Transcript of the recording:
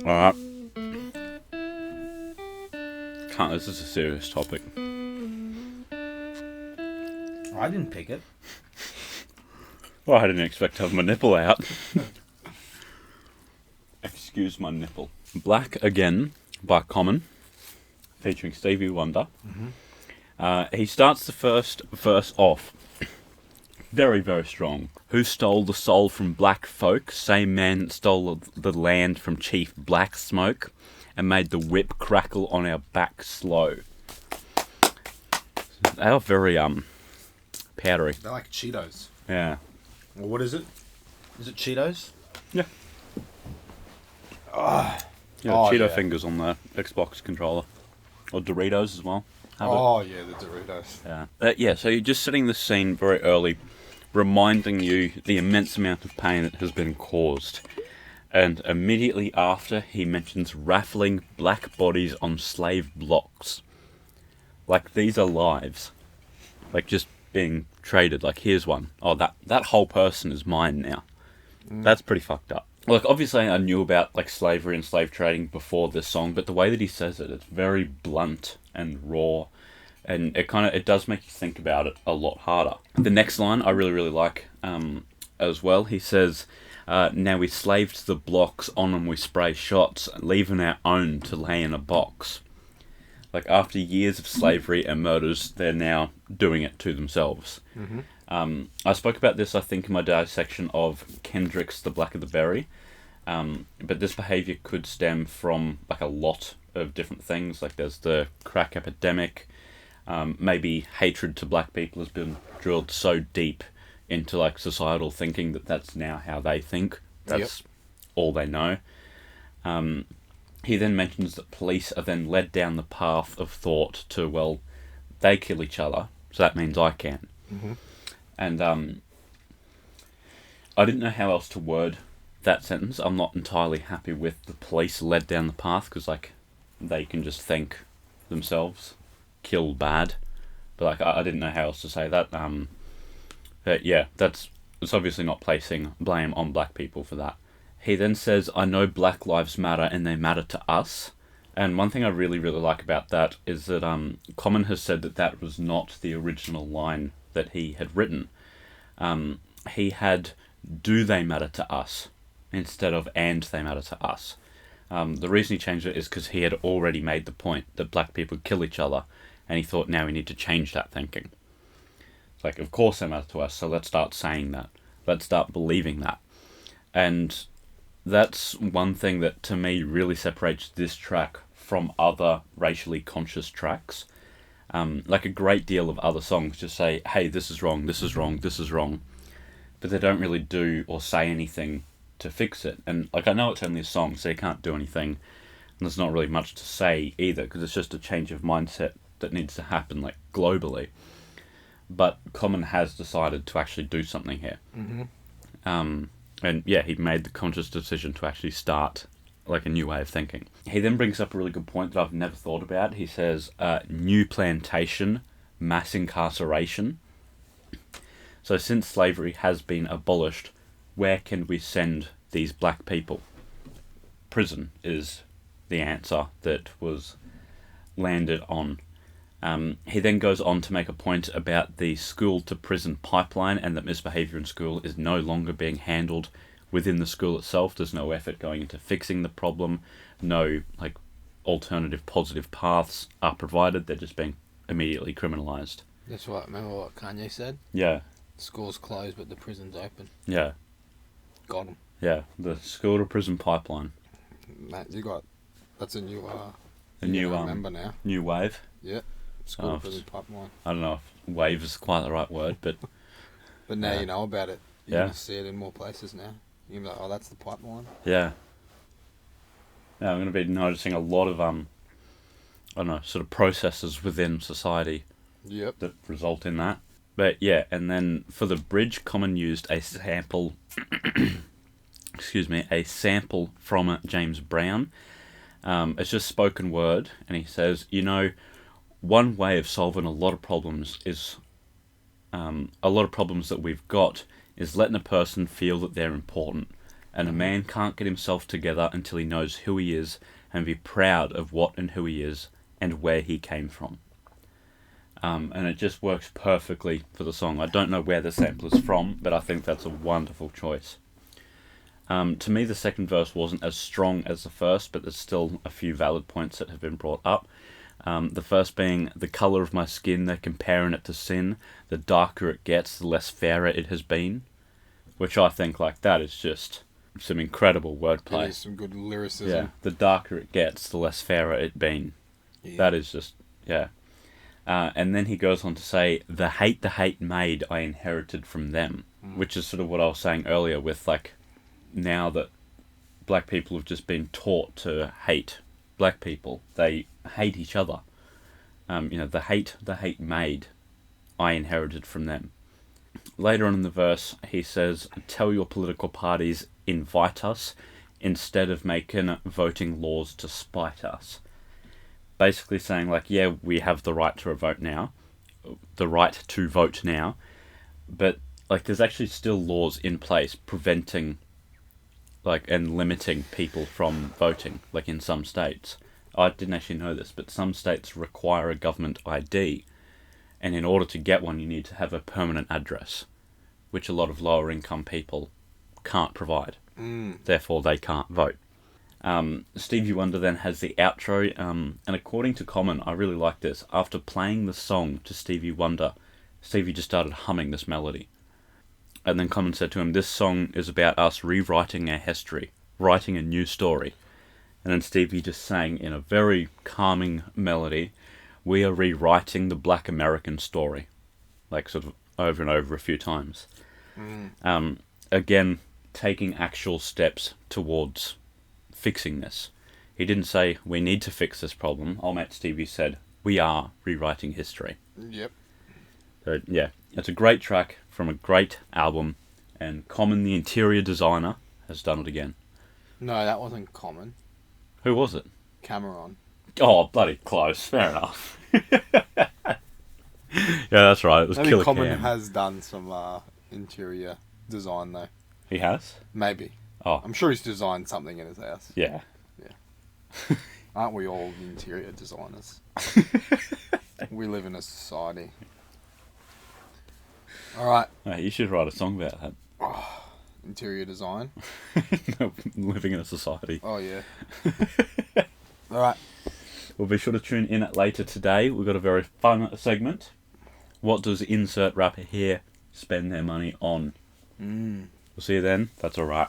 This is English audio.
Alright. This is a serious topic. I didn't pick it. Well, I didn't expect to have my nipple out. Excuse my nipple. Black Again by Common, featuring Stevie Wonder. He starts the first verse off very, very strong. Who stole the soul from black folk? Same man that stole the land from Chief Black Smoke and made the whip crackle on our back slow. They are very powdery. They're like Cheetos. Yeah. Well, what is it? Is it Cheetos? Yeah. Oh, Cheeto fingers on the Xbox controller. Or Doritos as well. Yeah, the Doritos. Yeah. So you're just setting the scene very early, reminding you the immense amount of pain that has been caused. And immediately after, he mentions raffling black bodies on slave blocks. Like, these are lives. Like, just being traded. Like, here's one. Oh, that whole person is mine now. That's pretty fucked up. Like, obviously I knew about, like, slavery and slave trading before this song, but the way that he says it, it's very blunt and raw. And it does make you think about it a lot harder. The next line I really, really like as well. He says, now we slave to the blocks, on them we spray shots, leaving our own to lay in a box. Like, after years of slavery and murders, they're now doing it to themselves. I spoke about this, I think, in my dissection of Kendrick's The Black of the Berry. But this behaviour could stem from, like, a lot of different things. Like, there's the crack epidemic. Maybe hatred to black people has been drilled so deep into, like, societal thinking that that's now how they think. That's all they know. He then mentions that police are then led down the path of thought to, well, they kill each other, so that means I can. And I didn't know how else to word that sentence. I'm not entirely happy with the police led down the path, because, like, they can just think themselves, kill bad. But, like, I didn't know how else to say that. But yeah, it's obviously not placing blame on black people for that. He then says, I know black lives matter and they matter to us. And one thing I really, really like about that is that Common has said that was not the original line that he had written. He had, do they matter to us, instead of and they matter to us. The reason he changed it is because he had already made the point that black people kill each other, and he thought now we need to change that thinking. It's like, of course they matter to us, so let's start saying that. Let's start believing that. And that's one thing that, to me, really separates this track from other racially conscious tracks. Like, a great deal of other songs just say, hey, this is wrong, this is wrong, this is wrong. But they don't really do or say anything to fix it. And, like, I know it's only a song, so you can't do anything. And there's not really much to say either, because it's just a change of mindset that needs to happen, like, globally. But Common has decided to actually do something here. And yeah, he made the conscious decision to actually start, like, a new way of thinking. He then brings up a really good point that I've never thought about. He says, new plantation, mass incarceration. So since slavery has been abolished, where can we send these black people? Prison is the answer that was landed on. He then goes on to make a point about the school-to-prison pipeline, and that misbehaviour in school is no longer being handled within the school itself. There's no effort going into fixing the problem. No, like, alternative positive paths are provided. They're just being immediately criminalised. That's right. Remember what Kanye said? Yeah. The school's closed, but the prison's open. Yeah. Got him. Yeah, the school-to-prison pipeline. That's a new... remember now. New wave. Yeah. School-to-prison pipeline. I don't know if wave is quite the right word, but... But now you know about it. You Yeah. can see it in more places now. You can be like, oh, that's the pipeline. Yeah. Yeah, I'm going to be noticing a lot of, I don't know, sort of processes within society that result in that. But yeah, and then for the bridge, Common used a sample, a sample from James Brown. It's just spoken word, and he says, you know, one way of solving a lot of problems is, that we've got is letting a person feel that they're important, and a man can't get himself together until he knows who he is and be proud of what and who he is and where he came from. And it just works perfectly for the song. I don't know where the sample is from, but I think that's a wonderful choice. To me, the second verse wasn't as strong as the first, but there's still a few valid points that have been brought up. The first being, the colour of my skin, they're comparing it to sin. The darker it gets, the less fairer it has been. Which I think, like, that is just some incredible wordplay. It is some good lyricism. Yeah, the darker it gets, the less fairer it been. Yeah. That is just, yeah. And then he goes on to say, the hate made I inherited from them. Which is sort of what I was saying earlier with, like, now that black people have just been taught to hate black people, they hate each other. The hate made I inherited from them. Later on in the verse, he says, tell your political parties, invite us, instead of making voting laws to spite us. Basically saying, like, yeah, we have the right to vote now, but, like, there's actually still laws in place preventing, like, and limiting people from voting, like, in some states. I didn't actually know this, but some states require a government ID, and in order to get one, you need to have a permanent address, which a lot of lower income people can't provide. Therefore, they can't vote. Stevie Wonder then has the outro, and according to Common, I really like this. After playing the song to Stevie Wonder, Stevie just started humming this melody. And then Common said to him, this song is about us rewriting our history, writing a new story. And then Stevie just sang in a very calming melody, we are rewriting the Black American story. Like, sort of over and over a few times. Again, taking actual steps towards fixing this. He didn't say, we need to fix this problem. Old mate Stevie said, we are rewriting history. Yep. So, yeah, it's a great track from a great album, and Common, the interior designer, has done it again. No, that wasn't Common. Who was it? Cameron. Oh, bloody close. Fair enough. Yeah, that's right. It was Maybe Killer Common Cam. has done some interior design, though. He has? Maybe. Oh. I'm sure he's designed something in his house. Yeah. Aren't we all interior designers? We live in a society. Alright. Hey, you should write a song about that. Interior design. Living in a society. Oh, yeah. Alright. We'll be sure to tune in later today. We've got a very fun segment. What does insert rapper here spend their money on? We'll see you then. That's alright.